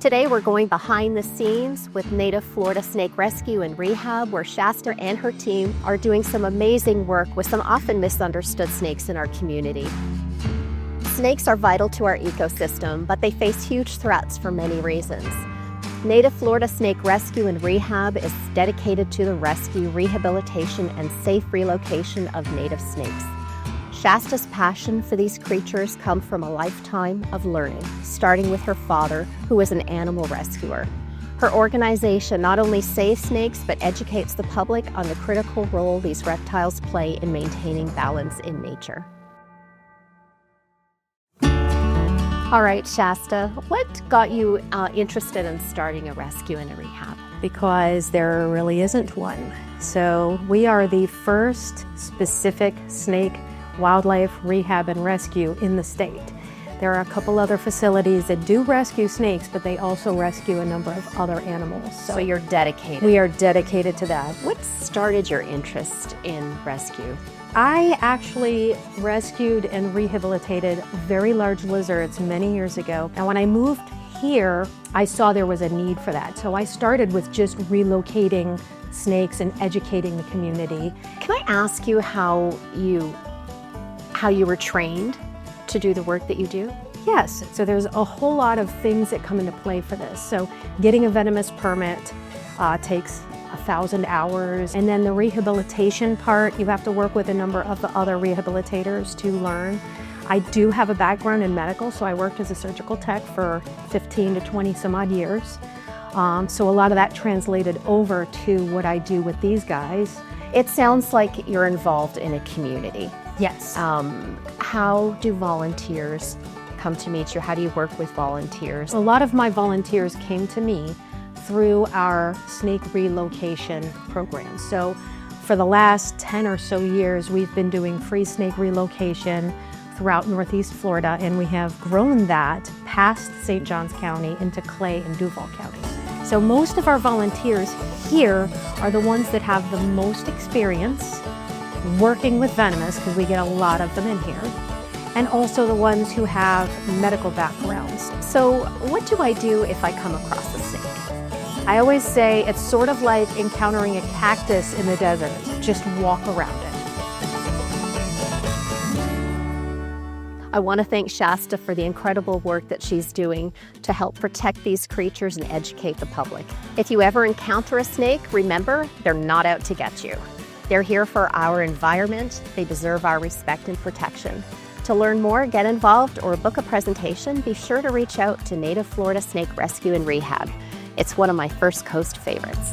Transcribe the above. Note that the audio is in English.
Today we're going behind the scenes with Native Florida Snake Rescue and Rehab, where Shasta and her team are doing some amazing work with some often misunderstood snakes in our community. Snakes are vital to our ecosystem, but they face huge threats for many reasons. Native Florida Snake Rescue and Rehab is dedicated to the rescue, rehabilitation, and safe relocation of native snakes. Shasta's passion for these creatures comes from a lifetime of learning, starting with her father, who was an animal rescuer. Her organization not only saves snakes, but educates the public on the critical role these reptiles play in maintaining balance in nature. All right, Shasta, what got you interested in starting a rescue and a rehab? Because there really isn't one. So we are the first specific snake wildlife rehab and rescue in the state. There are a couple other facilities that do rescue snakes, but they also rescue a number of other animals. So you're dedicated. We are dedicated to that. What started your interest in rescue? I actually rescued and rehabilitated very large lizards many years ago. And when I moved here, I saw there was a need for that. So I started with just relocating snakes and educating the community. Can I ask you how you were trained to do the work that you do? Yes, so there's a whole lot of things that come into play for this. So getting a venomous permit takes 1,000 hours. And then the rehabilitation part, you have to work with a number of the other rehabilitators to learn. I do have a background in medical, so I worked as a surgical tech for 15 to 20 some odd years. So a lot of that translated over to what I do with these guys. It sounds like you're involved in a community. Yes. How do volunteers come to meet you? How do you work with volunteers? A lot of my volunteers came to me through our snake relocation program. So for the last 10 or so years, we've been doing free snake relocation throughout Northeast Florida, and we have grown that past St. Johns County into Clay and Duval County. So most of our volunteers here are the ones that have the most experience working with venomous, because we get a lot of them in here, and also the ones who have medical backgrounds. So what do I do if I come across a snake? I always say it's sort of like encountering a cactus in the desert. Just walk around it. I want to thank Shasta for the incredible work that she's doing to help protect these creatures and educate the public. If you ever encounter a snake, remember, they're not out to get you. They're here for our environment. They deserve our respect and protection. To learn more, get involved, or book a presentation, be sure to reach out to Native Florida Snake Rescue and Rehab. It's one of my First Coast favorites.